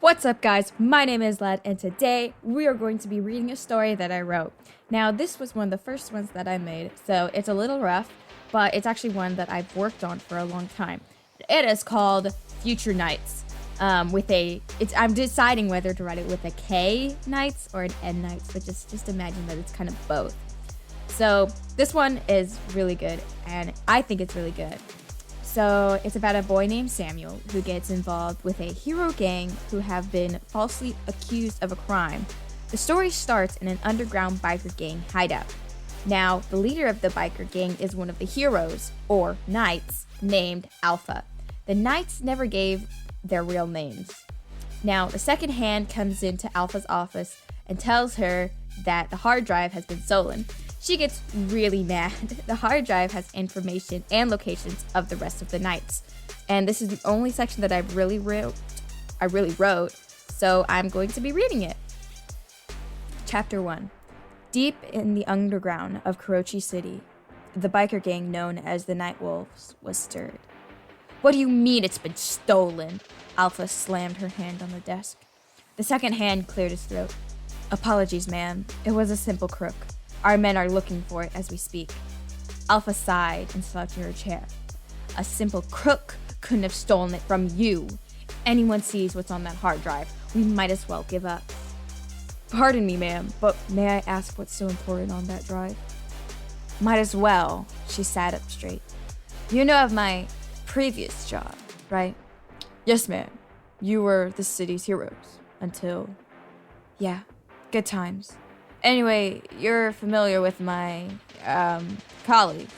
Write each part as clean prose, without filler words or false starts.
What's up, guys? My name is Led, and today we are going to be reading a story that I wrote. Now, this was one of the first ones that I made, so it's a little rough, but it's actually one that I've worked on for a long time. It is called Future Nights. I'm deciding whether to write it with a K Nights or an N Nights, but just imagine that it's kind of both. So this one is really good, and I think it's really good. So it's about a boy named Samuel who gets involved with a hero gang who have been falsely accused of a crime. The story starts in an underground biker gang hideout. Now, the leader of the biker gang is one of the heroes, or knights, named Alpha. The knights never gave their real names. Now, the second hand comes into Alpha's office and tells her that the hard drive has been stolen. She gets really mad. The hard drive has information and locations of the rest of the knights. And this is the only section that I really wrote, so I'm going to be reading it. Chapter 1. Deep in the underground of Kurochi City, the biker gang known as the Night Wolves was stirred. What do you mean it's been stolen? Alpha slammed her hand on the desk. The second hand cleared his throat. Apologies, ma'am. It was a simple crook. Our men are looking for it as we speak. Alpha sighed and slouched to her chair. A simple crook couldn't have stolen it from you. If anyone sees what's on that hard drive, we might as well give up. Pardon me, ma'am, but may I ask what's so important on that drive? Might as well. She sat up straight. You know of my previous job, right? Yes, ma'am. You were the city's heroes until... Yeah, good times. Anyway, you're familiar with my, colleagues.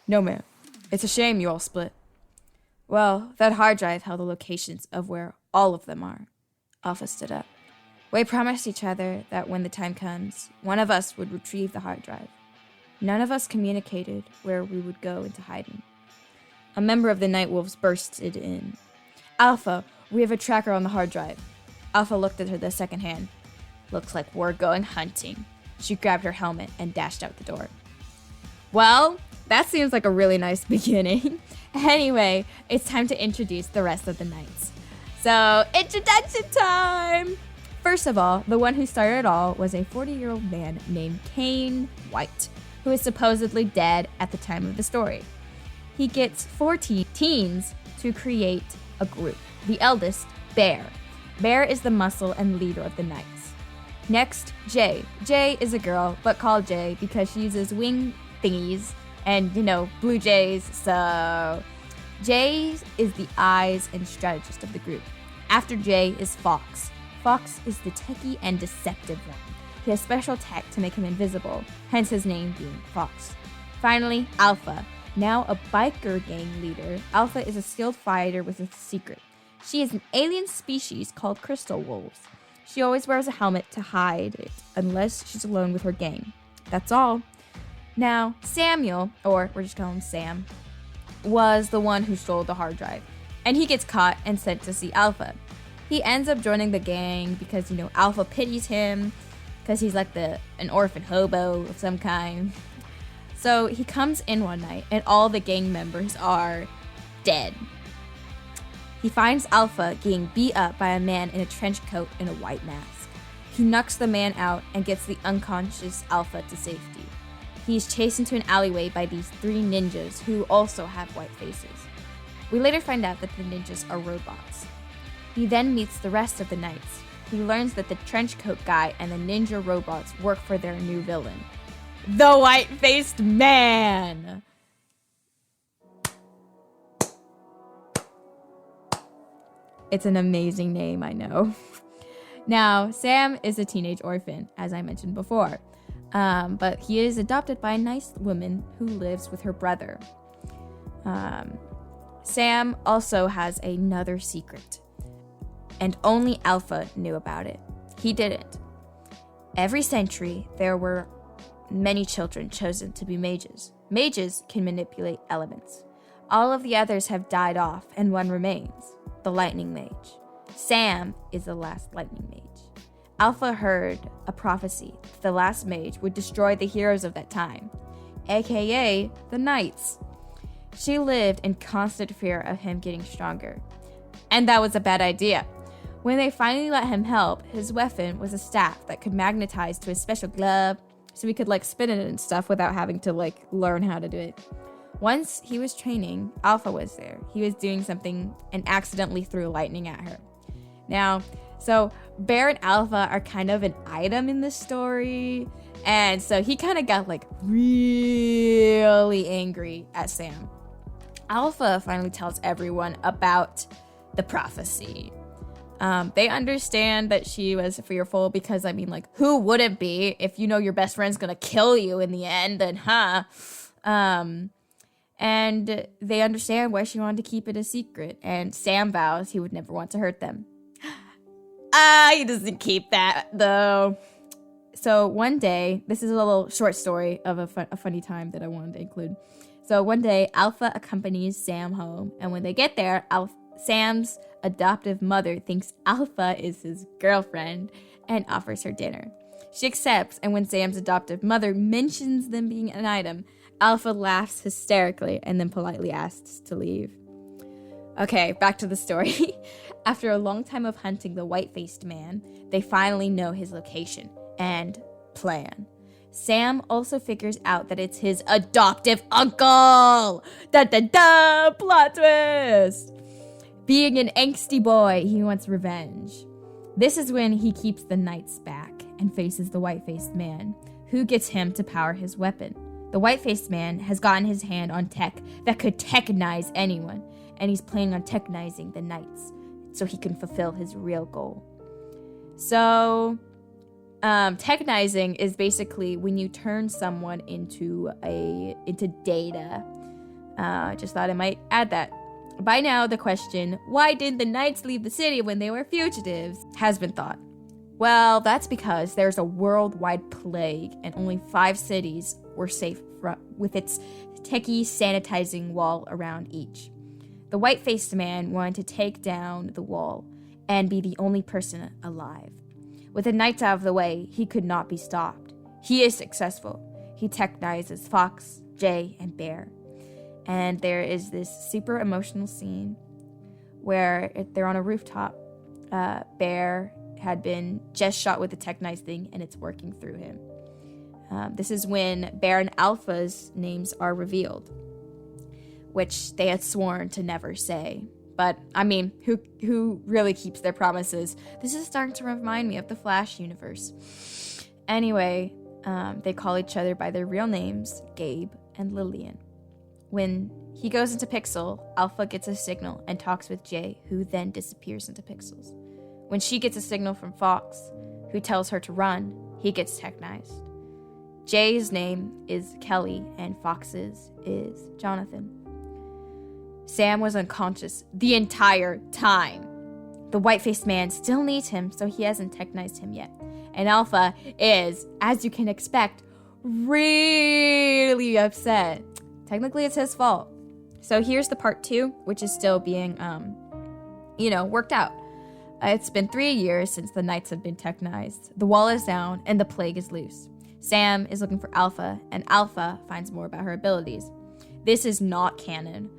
No, ma'am. It's a shame you all split. Well, that hard drive held the locations of where all of them are. Alpha stood up. We promised each other that when the time comes, one of us would retrieve the hard drive. None of us communicated where we would go into hiding. A member of the Night Wolves bursted in. Alpha, we have a tracker on the hard drive. Alpha looked at her the second hand. Looks like we're going hunting. She grabbed her helmet and dashed out the door. Well, that seems like a really nice beginning. Anyway, it's time to introduce the rest of the knights. So, introduction time! First of all, the one who started it all was a 40-year-old man named Kane White, who is supposedly dead at the time of the story. He gets 4 teens to create a group. The eldest, Bear. Bear is the muscle and leader of the knights. Next, Jay. Jay is a girl, but called Jay because she uses wing thingies and, blue jays, so... Jay is the eyes and strategist of the group. After Jay is Fox. Fox is the techie and deceptive one. He has special tech to make him invisible, hence his name being Fox. Finally, Alpha. Now a biker gang leader, Alpha is a skilled fighter with a secret. She is an alien species called crystal wolves. She always wears a helmet to hide it, unless she's alone with her gang. That's all. Now, Samuel, or we're just calling him Sam, was the one who stole the hard drive. And he gets caught and sent to see Alpha. He ends up joining the gang because, Alpha pities him, because he's like an orphan hobo of some kind. So he comes in one night, and all the gang members are dead. He finds Alpha getting beat up by a man in a trench coat and a white mask. He knocks the man out and gets the unconscious Alpha to safety. He is chased into an alleyway by these 3 ninjas who also have white faces. We later find out that the ninjas are robots. He then meets the rest of the knights. He learns that the trench coat guy and the ninja robots work for their new villain, the white-faced man! It's an amazing name, I know. Now, Sam is a teenage orphan, as I mentioned before. But he is adopted by a nice woman who lives with her brother. Sam also has another secret. And only Alpha knew about it. He didn't. Every century, there were many children chosen to be mages. Mages can manipulate elements. All of the others have died off, and one remains. The lightning mage. Sam is the last lightning mage. Alpha heard a prophecy that the last mage would destroy the heroes of that time, aka the knights. She lived in constant fear of him getting stronger. And that was a bad idea. When they finally let him help, his weapon was a staff that could magnetize to his special glove, so he could like spin it and stuff without having to like learn how to do it. Once he was training, Alpha was there. He was doing something and accidentally threw lightning at her. Now, so Bear and Alpha are kind of an item in this story, and so he kind of got like really angry at Sam. Alpha finally tells everyone about the prophecy. They understand that she was fearful because, I mean, like, who wouldn't be if you know your best friend's gonna kill you in the end, then and they understand why she wanted to keep it a secret, and Sam vows he would never want to hurt them. He doesn't keep that, though. So one day, this is a little short story of a funny time that I wanted to include. So one day, Alpha accompanies Sam home, and when they get there, Sam's adoptive mother thinks Alpha is his girlfriend and offers her dinner. She accepts, and when Sam's adoptive mother mentions them being an item, Alpha laughs hysterically and then politely asks to leave. Okay, back to the story. After a long time of hunting the white-faced man, they finally know his location and plan. Sam also figures out that it's his adoptive uncle! Da-da-da! Plot twist! Being an angsty boy, he wants revenge. This is when he keeps the knights back and faces the white-faced man, who gets him to power his weapon. The white-faced man has gotten his hand on tech that could technize anyone, and he's planning on technizing the knights so he can fulfill his real goal. So, technizing is basically when you turn someone into data. Just thought I might add that. By now, the question, why didn't the knights leave the city when they were fugitives, has been thought. Well, that's because there's a worldwide plague and only 5 cities were safe with its techie sanitizing wall around each. The white-faced man wanted to take down the wall and be the only person alive. With the knights out of the way, he could not be stopped. He is successful. He technizes Fox, Jay, and Bear. And there is this super emotional scene where they're on a rooftop. Bear had been just shot with the technize thing, and it's working through him. This is when Bear and Alpha's names are revealed, which they had sworn to never say. But, I mean, who really keeps their promises? This is starting to remind me of the Flash universe. Anyway, they call each other by their real names, Gabe and Lillian. When he goes into Pixel, Alpha gets a signal and talks with Jay, who then disappears into Pixels. When she gets a signal from Fox, who tells her to run, he gets technized. Jay's name is Kelly, and Fox's is Jonathan. Sam was unconscious the entire time. The white-faced man still needs him, so he hasn't technized him yet. And Alpha is, as you can expect, really upset. Technically, it's his fault. So here's the part 2, which is still being, worked out. It's been 3 years since the knights have been technized. The wall is down, and the plague is loose. Sam is looking for Alpha, and Alpha finds more about her abilities. This is not canon.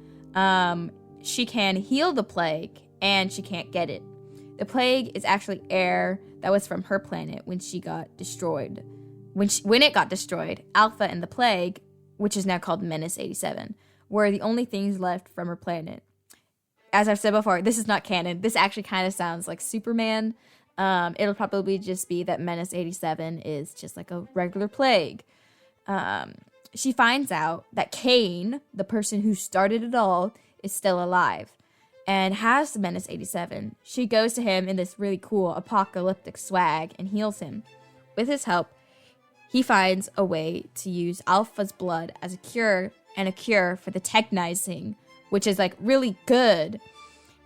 She can heal the plague, and she can't get it. The plague is actually air that was from her planet when she got destroyed. When it got destroyed, Alpha and the plague, which is now called Menace 87, were the only things left from her planet. As I've said before, this is not canon. This actually kind of sounds like Superman. It'll probably just be that Menace 87 is just like a regular plague. She finds out that Kane, the person who started it all, is still alive and has the Menace 87. She goes to him in this really cool apocalyptic swag and heals him. With his help, he finds a way to use Alpha's blood as a cure and a cure for the technizing, which is like really good.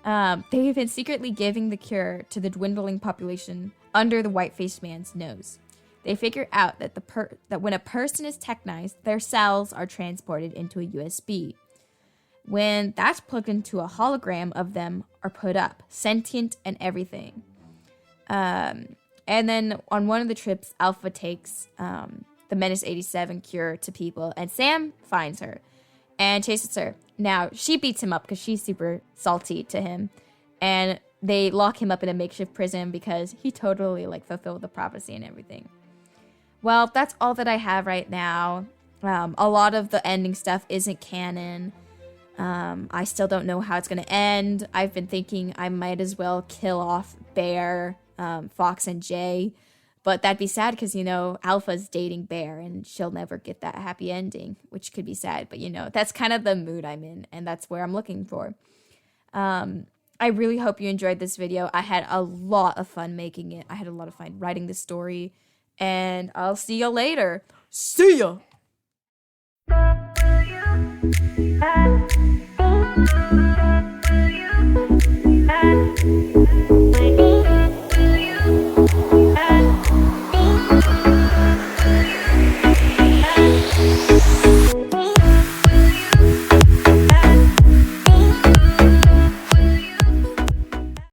They've been secretly giving the cure to the dwindling population under the white-faced man's nose. They figure out that that when a person is technized, their cells are transported into a USB. When that's plugged into a hologram of them are put up, sentient and everything. And then on one of the trips, Alpha takes the Menace 87 cure to people, and Sam finds her and chases her. Now, she beats him up because she's super salty to him. And they lock him up in a makeshift prison because he totally like fulfilled the prophecy and everything. Well, that's all that I have right now. A lot of the ending stuff isn't canon. I still don't know how it's going to end. I've been thinking I might as well kill off Bear, Fox, and Jay. But that'd be sad because, you know, Alpha's dating Bear and she'll never get that happy ending, which could be sad. But, you know, that's kind of the mood I'm in and that's where I'm looking for. I really hope you enjoyed this video. I had a lot of fun making it. I had a lot of fun writing this story. And I'll see you later. See ya! Will you